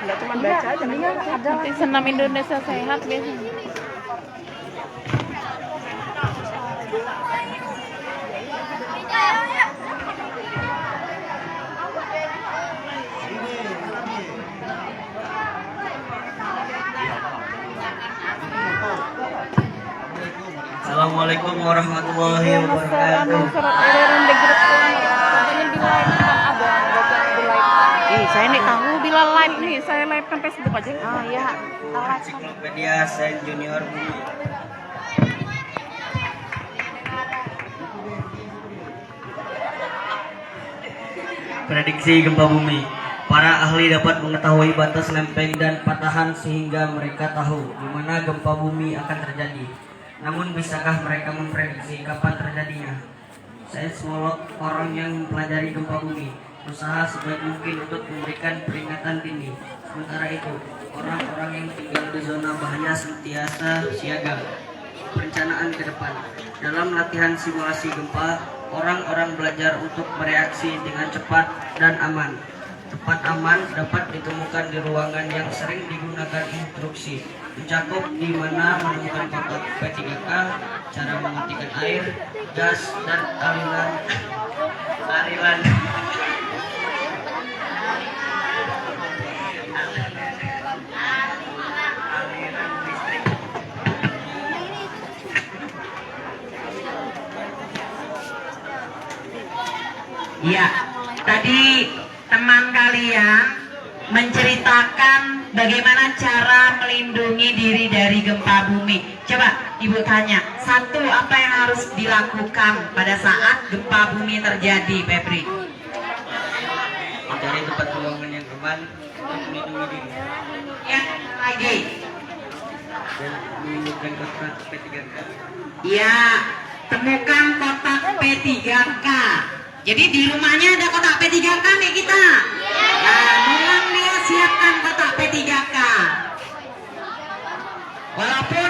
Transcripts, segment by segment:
nggak cuma baca aja kan. Nanti senam Indonesia sehat biasanya. Assalamualaikum warahmatullahi wabarakatuh. Saya nih tahu bila live nih, saya live kan Facebook aja. Oh iya, Ensiklopedia Sains Junior Bumi. Prediksi gempa bumi. Para ahli dapat mengetahui batas lempeng dan patahan sehingga mereka tahu di mana gempa bumi akan terjadi. Namun bisakah mereka memprediksi kapan terjadinya? Seismolog, orang yang mempelajari gempa bumi, berusaha sebaik mungkin untuk memberikan peringatan dini. Sementara itu, orang-orang yang tinggal di zona bahaya sentiasa siaga. Perencanaan ke depan. Dalam latihan simulasi gempa, orang-orang belajar untuk bereaksi dengan cepat dan aman. Tempat aman dapat ditemukan di ruangan yang sering digunakan instruksi, mencakup di mana menemukan kotak P3K, cara mematikan air, gas, dan aliran listrik. Ya, tadi teman kalian menceritakan bagaimana cara melindungi diri dari gempa bumi. Coba Ibu tanya, satu apa yang harus dilakukan pada saat gempa bumi terjadi, Febri? Mencari tempat ruangan yang aman untuk melindungi diri. Ya, lagi. Dan menemukan kotak P3K. Ya, temukan kotak P3K. Jadi di rumahnya ada kotak P3K nih kita. Nah, mulai dia siapkan kotak P3K. Walaupun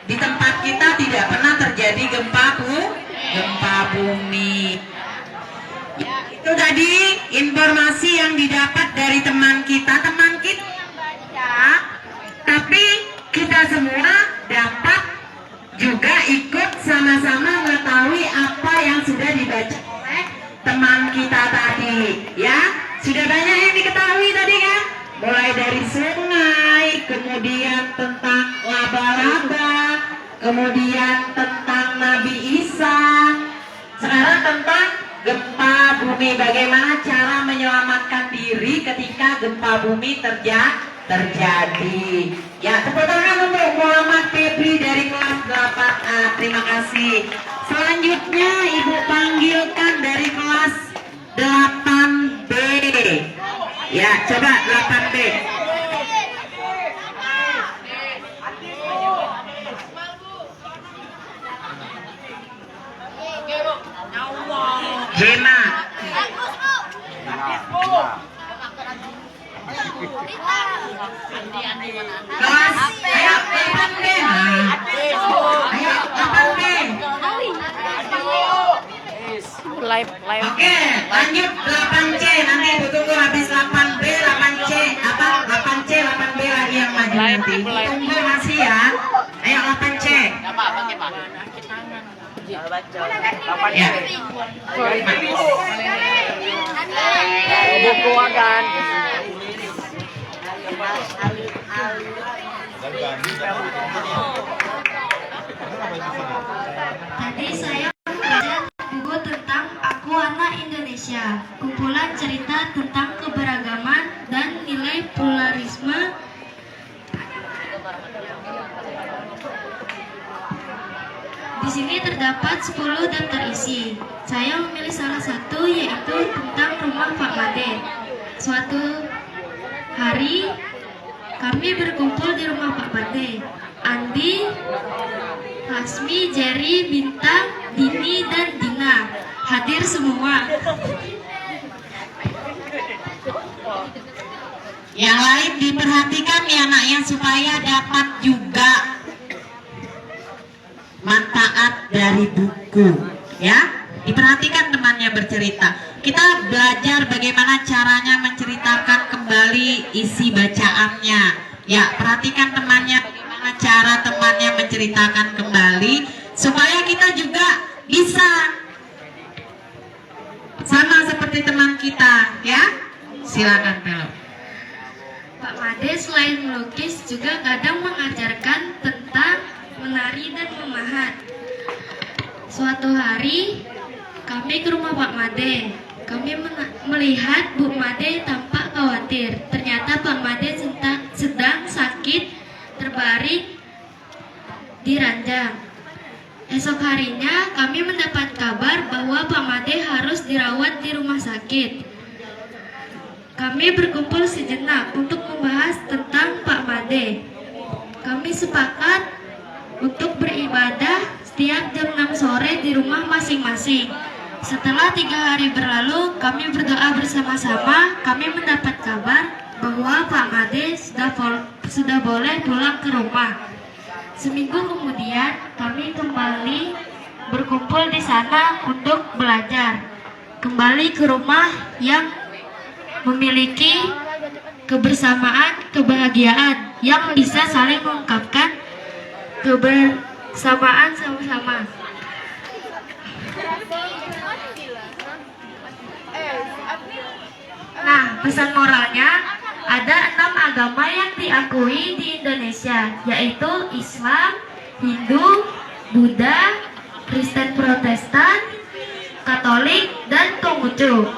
di tempat kita tidak pernah terjadi gempa bumi. Ya, itu tadi informasi yang didapat dari teman kita yang baca. Tapi kita semua dapat juga ikut sama-sama mengetahui apa yang sudah dibaca oleh teman kita tadi, ya. Sudah banyak yang diketahui tadi kan? Mulai dari sungai, kemudian tentang laba-laba, kemudian tentang Nabi Isa. Sekarang tentang gempa bumi, bagaimana cara menyelamatkan diri ketika gempa bumi terjadi. Ya, tepuk tangan untuk Muhammad Febri dari kelas 8A. Terima kasih. Selanjutnya Ibu panggilkan dari kelas 8B. Ya, coba 8B. Gema. Kelas, ayo 8B. Ayo 8B. Live. Oke, lanjut 8C. Nanti Ibu tunggu habis 8B, 8C, 8C, 8B lagi yang maju nanti. Tunggu masih ya. Ayo 8C. Ya. Buku akan. Tadi saya belajar buku tentang Aku Anak Indonesia, kumpulan cerita tentang keberagaman dan nilai pluralisme. Di sini terdapat 10 daftar isi. Saya memilih salah satu, yaitu tentang rumah Pak Made. Suatu hari kami berkumpul di rumah Pak Made. Andi, Lasmi, Jerry, Bintang, Dini, dan Dina hadir semua. Yang lain diperhatikan ya naknya supaya dapat juga manfaat dari buku, ya. Diperhatikan teman temannya bercerita. Kita belajar bagaimana caranya menceritakan kembali isi bacaannya. Ya, perhatikan temannya bagaimana cara temannya menceritakan kembali supaya kita juga bisa sama seperti teman kita, ya. Silakan, Pel. Pak Made selain melukis juga kadang mengajarkan tentang menari dan memahat. Suatu hari kami ke rumah Pak Made. Kami melihat Bu Made tampak khawatir. Ternyata Pak Made sedang sakit terbaring di ranjang. Esok harinya kami mendapat kabar bahwa Pak Made harus dirawat di rumah sakit. Kami berkumpul sejenak untuk membahas tentang Pak Made. Kami sepakat untuk beribadah setiap jam 6 sore di rumah masing-masing. Setelah 3 hari berlalu, kami berdoa bersama-sama. Kami mendapat kabar bahwa Pak Made sudah boleh pulang ke rumah. Seminggu kemudian, kami kembali berkumpul di sana untuk belajar. Kembali ke rumah yang memiliki kebersamaan, kebahagiaan yang bisa saling mengungkapkan kebersamaan sama-sama. Nah, pesan moralnya, ada 6 agama yang diakui di Indonesia, yaitu Islam, Hindu, Buddha, Kristen Protestan, Katolik, dan Konghucu.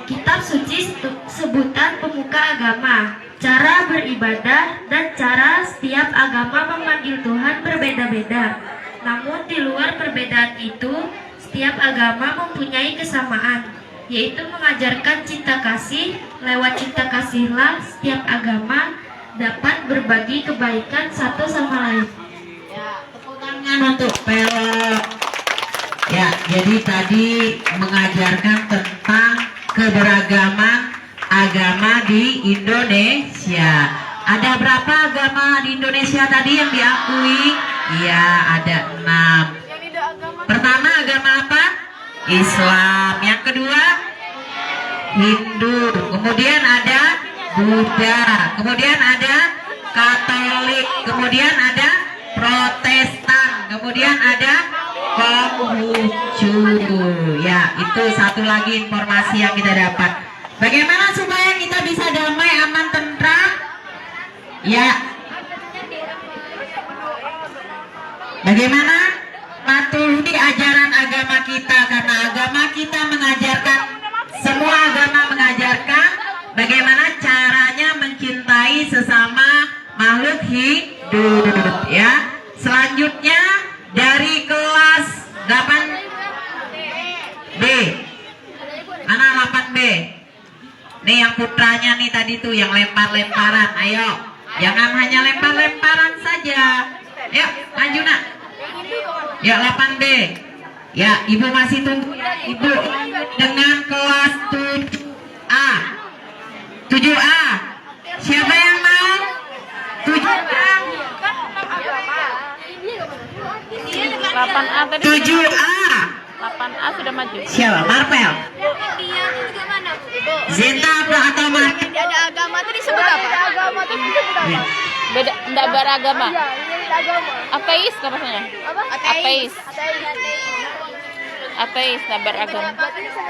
Kitab suci sebutan pemuka agama, cara beribadah, dan cara setiap agama memanggil Tuhan berbeda-beda. Namun di luar perbedaan itu, setiap agama mempunyai kesamaan, yaitu mengajarkan cinta kasih. Lewat cinta kasihlah setiap agama dapat berbagi kebaikan satu sama lain. Ya, tepuk tangan untuk Pelok. Ya, jadi tadi mengajarkan tentang keberagaman agama di Indonesia. Ada berapa agama di Indonesia tadi yang diakui? Iya, ada 6. Pertama agama apa? Islam. Yang kedua Hindu. Kemudian ada Buddha. Kemudian ada Katolik. Kemudian ada Protestan. Kemudian ada Konghucu. Ya, itu satu lagi informasi yang kita dapat. Bagaimana supaya kita bisa damai, aman, tentram? Ya. Bagaimana? Patuhi ajaran agama kita, karena agama kita mengajarkan, semua agama mengajarkan bagaimana caranya mencintai sesama makhluk hidup, ya. Selanjutnya dari kelas 8B. Mana 8B? Nih yang putranya nih tadi tuh yang lempar-lemparan. Ayo, jangan hanya lempar-lemparan saja. Yuk, maju nak. Ya 8B. Ya, ibu masih tunggu ya, ibu dengan kelas 7A. 7A. Siapa yang mau? 7A. 8A tadi 7A. 8A sudah maju. Siapa? Marpel. Zeta atau Marpel? Ada agama tadi sebut apa? Agama tadi sebut apa? Beda, enggak beragama. Ateis kan rasanya? Ateis. Ateis, enggak beragama.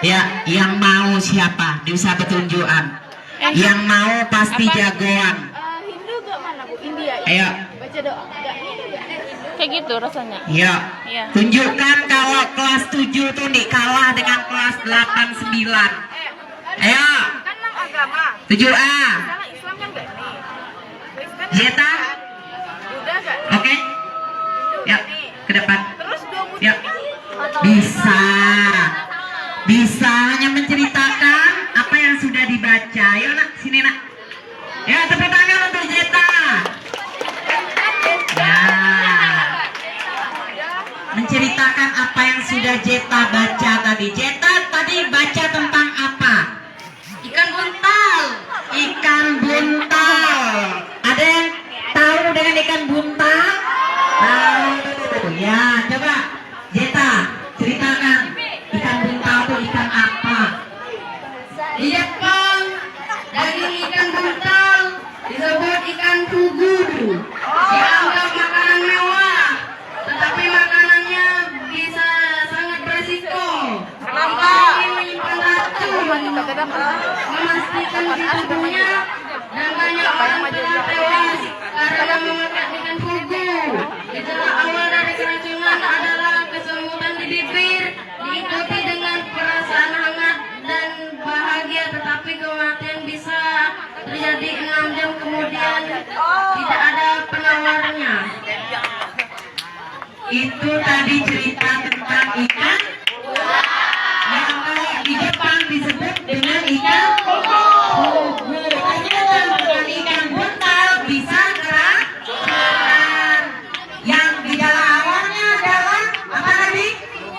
Ya, yang mau siapa? Bisa petunjukan. Yang mau pasti jagoan. Hindu gak mana Bu? India. Ayo. Baca doa. Kayak gitu rasanya. Ya. Iya. Tunjukkan kalau kelas 7 tuh nih kalah dengan kelas 8 9. Ayo. Kan 6 agama. 7A. Islam kan enggak nih. Kristen Zeta. udah enggak? Oke. Ya, ke depan. Terus 2 muslim. Ya. Bisa. Bisa hanya menceritakan apa yang sudah dibaca. Ayo nak, sini nak. Ya, tepuk tangan untuk Zeta. Ya. Menceritakan apa yang sudah Zeta baca tadi. Zeta tadi baca tentang apa? Ikan buntal. Ikan buntal. Ada yang tahu dengan ikan buntal? Tahu. Ya, coba Zeta ceritakan. Ikan buntal itu ikan Dianggap makanan mewah, tetapi makanannya bisa sangat berisiko. Jika ingin menyimpan racun, memastikan di tubuhnya, dan banyak orang telah tewas karena memakan ikan fugu. Gejala awal dari keracunan adalah kesemutan di bibir, diikuti dengan perasaan hangat dan bahagia, tetapi kematian bisa terjadi 6 jam kemudian, tidak ada penawarnya. Itu tadi cerita tentang ikan yang kalau di Jepang disebut dengan ikan fugu. Ternyata bukan ikan buntal, bisa keracunan. Yang gejala awalnya adalah apa tadi?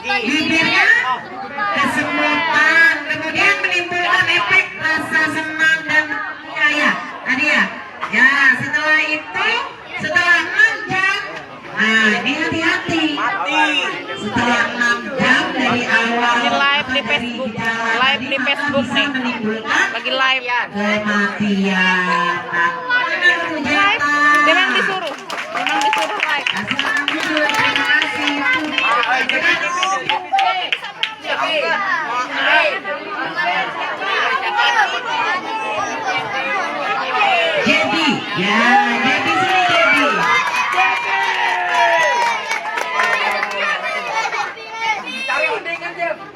Bibirnya kesemutan, kemudian menimbulkan efek rasa senang dan percaya. Tadi ya. Ya, setelah itu, setelah 6 jam, nah ini hati-hati. Setelah 6 jam dari awal Ini live di Facebook. Live di Facebook nih. menimbulkan Lagi live. kematian. Live. Memang disuruh live. Terima kasih. Jadi, ya, jadi sini jadi.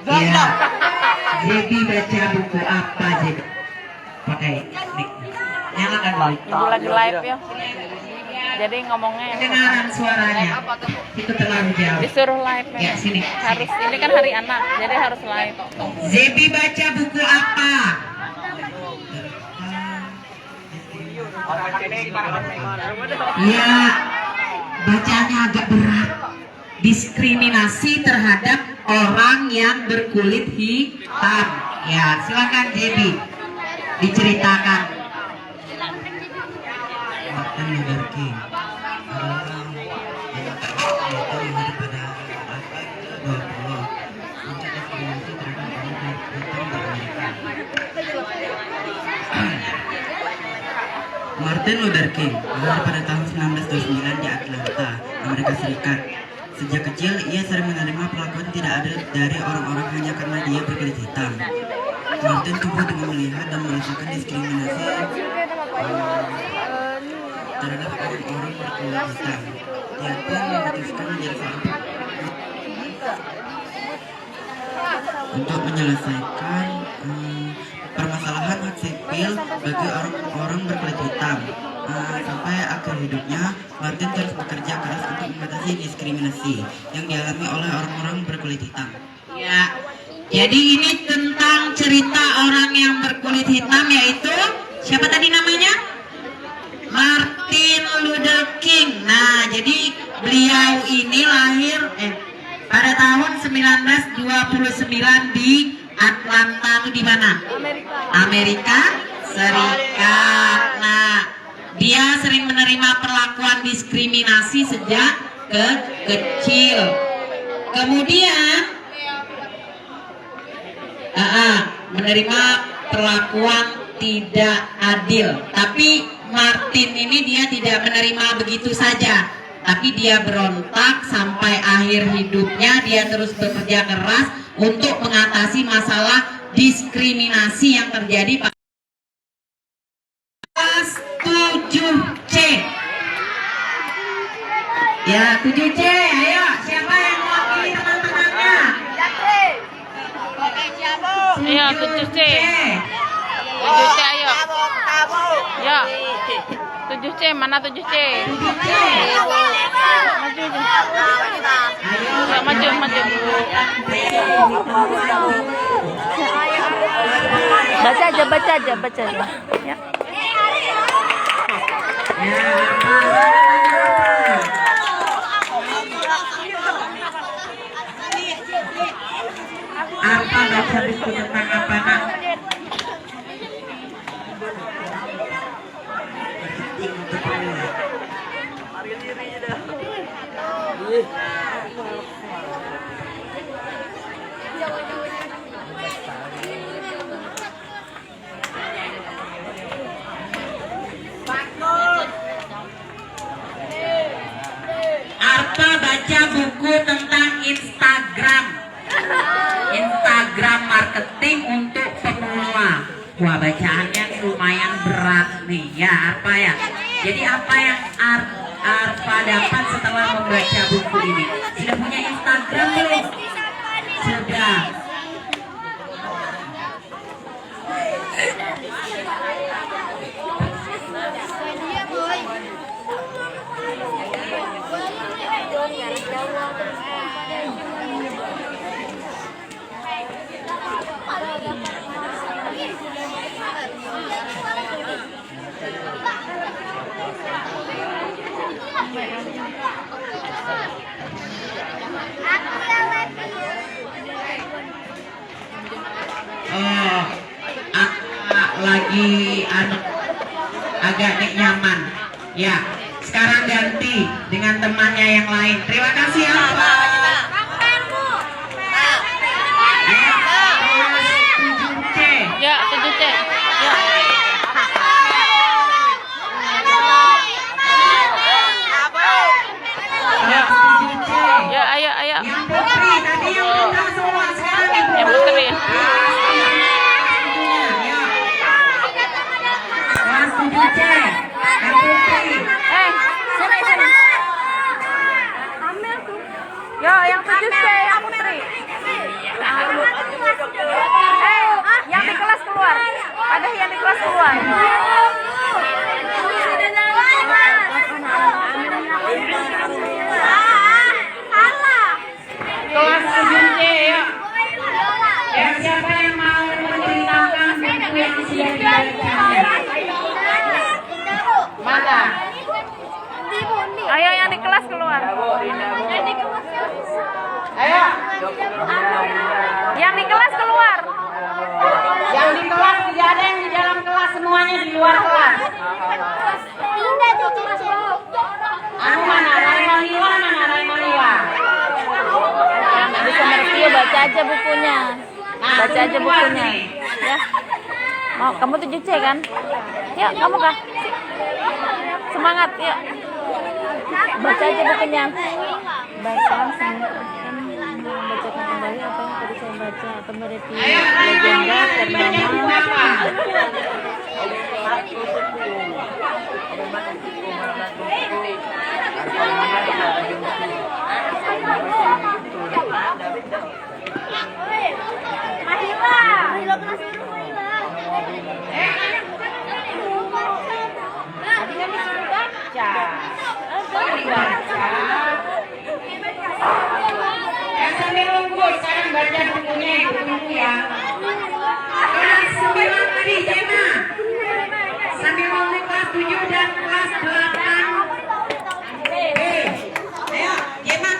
Ya, jadi baca buku apa jadi? Pakai mic. Nyalakan mic. Ibu lagi live ya. Jadi ngomongnya yang Kedengaran suaranya. Itu terlalu jauh. disuruh live Ya, memang. sini. Harus ini kan hari anak, jadi harus live. Zebi baca buku apa? Ya, bacanya agak berat. Diskriminasi terhadap orang yang berkulit hitam. Ya, silakan Zebi diceritakan. Martin Luther King adalah yang daripada abad ke-20 puncak diskriminasi terhadap orang hitam di Amerika. Martin Luther King lahir pada tahun 1929 di Atlanta, Amerika Serikat. Sejak kecil, ia sering menerima perlakuan tidak adil dari orang-orang hanya karena dia berkulit hitam. Martin tumbuh dengan melihat dan merasakan diskriminasi terhadap orang-orang berkulit hitam. Dia pun memutuskan menjadi seorang untuk menyelesaikan permasalahan hak sipil bagi orang-orang berkulit hitam. Sampai akhir hidupnya, Martin terus bekerja keras untuk mengatasi diskriminasi yang dialami oleh orang-orang berkulit hitam. Ya, jadi ini tentang cerita orang yang berkulit hitam, yaitu siapa tadi namanya? Martin Luther King. Nah, jadi beliau ini lahir pada tahun 1929 di Atlanta, itu di mana? Amerika Serikat. Nah, dia sering menerima perlakuan diskriminasi sejak kecil. Kemudian menerima perlakuan tidak adil. Tapi Martin ini dia tidak menerima begitu saja, tapi dia berontak sampai akhir hidupnya. Dia terus bekerja keras untuk mengatasi masalah diskriminasi yang terjadi pada kelas 7C. Ya, 7C, ayo siapa yang mewakili teman-temannya? Iya, 7C. 7C ayo. Ya. 7C, mana 7C? 7C. Maju. Ya, maju. Baca aja. Ya. Apa baca buku tentang apa, Nak? Wah, bacaannya lumayan berat nih. Ya, apa ya? Jadi apa yang Arfa dapat setelah membaca buku ini? Sudah punya Instagram belum? Sudah. Oh, lagi agak nyaman. Ya, sekarang ganti dengan temannya yang lain. Terima kasih ya, Pak. Ya, 7C. Ya. Ya, Ya, ayo, ayo. yang putri tadi yang putra semua sekarang yang Yang putri. Kelas 7C, yang putri. Sini. Yo, yang 7C, yang putri. Yang di kelas keluar. Ada yang di kelas keluar. Kelas 7C, ya. Siapa yang mau menceritakan buku yang sudah dibaca? Mana? Ayo yang di kelas keluar. Ayo. Yang di kelas keluar. Yang di kelas tidak ada yang di dalam kelas, semuanya di luar kelas. Anu mana? Raimaliwa mana? Raimaliwa. Bisa ngerti ya, baca aja bukunya. Baca aja bukunya. Ya. Mau kamu 7C kan? Yuk, kamu kah? Semangat, yuk. Baca aja bukunya. Baca membacakan kembali apa yang tadi saya baca. Akan berarti legenda ternama. Sambil nunggu, sekarang baca bukunya, buku ya. Kelas 9 tadi, Jena. Sambil nunggu kelas 7 dan kelas 8. Ayo, Jena.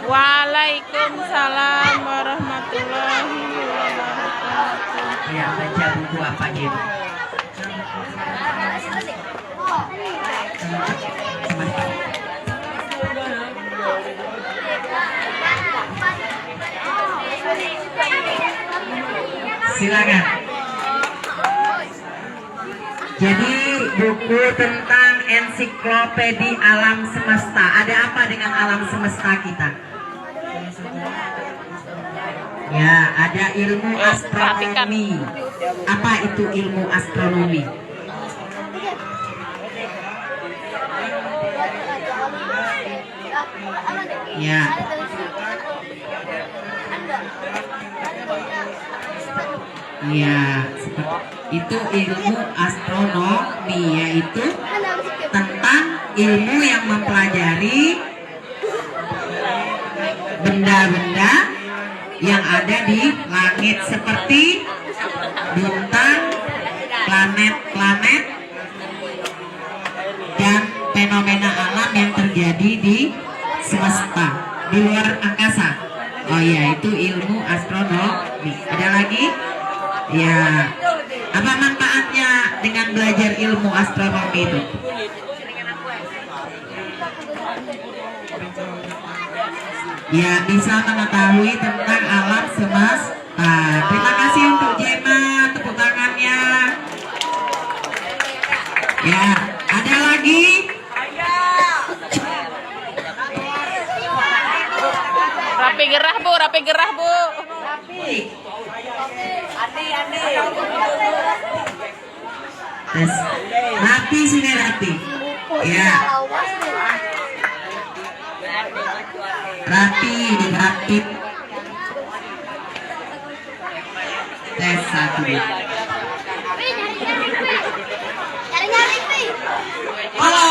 Waalaikumsalam warahmatullahi wabarakatuh. Ya, baca buku apa, Jena? Silakan. Jadi buku tentang ensiklopedi alam semesta. Ada apa dengan alam semesta kita? Ya, ada ilmu astronomi. Apa itu ilmu astronomi? Ya. Ya, itu ilmu astronomi, yaitu tentang ilmu yang mempelajari benda-benda yang ada di langit seperti bintang, planet-planet, dan fenomena alam yang terjadi di semesta, di luar angkasa. Oh ya, itu ilmu astronomi. Ada lagi? Ya, Apa manfaatnya dengan belajar ilmu astronomi itu? Ya, bisa mengetahui tentang alam semesta. Terima kasih untuk Jema, tepuk tangannya. Ya, ada lagi? Rapi gerah Bu, rapi gerah Bu. Tes. Rapi sini Rapi. Ya. Rapi. Tes 1. Halo.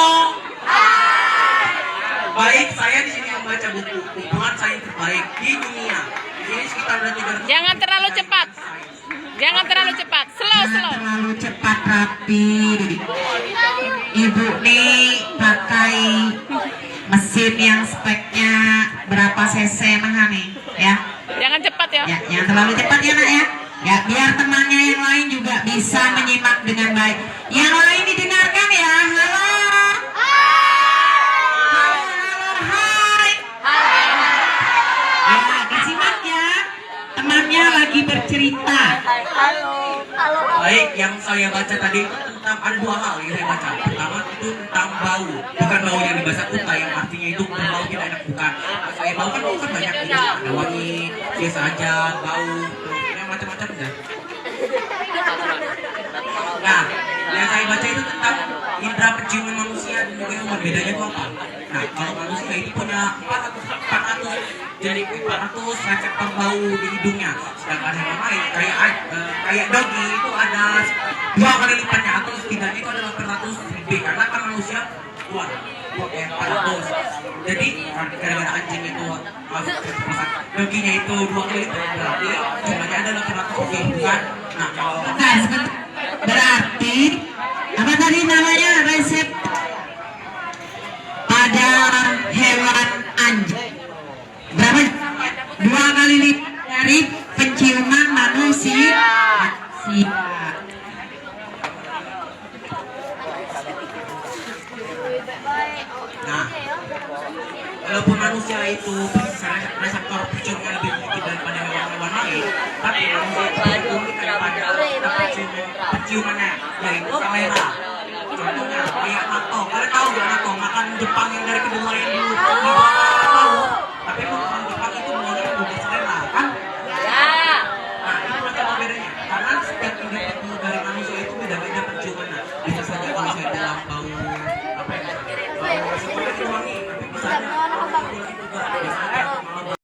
Baik, saya di sini membaca buku hubungan sains terbaik di dunia. Di sini sekitar ada 300. Jangan terlalu cepat. Jangan terlalu cepat. Slow, Jangan slow. terlalu cepat Rapi. Ibu nih pakai mesin yang speknya berapa cc mah nih ya. Jangan cepat ya. Ya, jangan terlalu cepat ya nak ya. Ya, biar temannya yang lain juga bisa menyimak dengan baik. Yang lain didengarkan ya. Halo. Hai. Ya, disimak ya. Temannya lagi bercerita. Baik, yang saya baca tadi itu tentang ada 2 hal yang saya baca. Pertama itu tentang bau, bukan bau yang di bahasa kuta yang artinya itu berbau tidak enak, bukan. Saya bau kan bau kan banyak, ada wangi, biasa aja, bau, yang macam-macam ya. Nah, yang saya baca itu tentang indera penciuman manusia dan juga hewan, bedanya itu apa? Nah, kalau manusia itu punya 400 jadi 400 reseptor bau di hidungnya, sedangkan hewan lain kayak dogi itu ada 2 kali lipatnya atau setidaknya itu ada 800 lebih, karena kan manusia kuat 400. Jadi gara-gara anjing itu doginya itu 2 kali lipat, berarti jumlahnya ada 800 lebih, bukan? Nah, kalau Sebentar. Berarti apa tadi namanya resep pada hewan anjing? Berapa? 2 kali lipat dari penciuman manusia. Nah, walaupun manusia itu reseptor penciuman lebih sedikit daripada hewan-hewan lain, tapi manusia itu lebih unik daripada penciumannya, yaitu selera. Contohnya kayak nato, kalian tahu nggak nato? Makan Jepang yang dari kedua yang dulu tahu, tapi makan Jepang itu menggunakan juga selera, kan? Nah, itu macam bedanya, karena setiap individu dari manusia itu beda-beda penciumannya. Bisa saja kalau saya bilang bau apa ya? Bau seperti wangi, tapi bisa aja bau itu juga.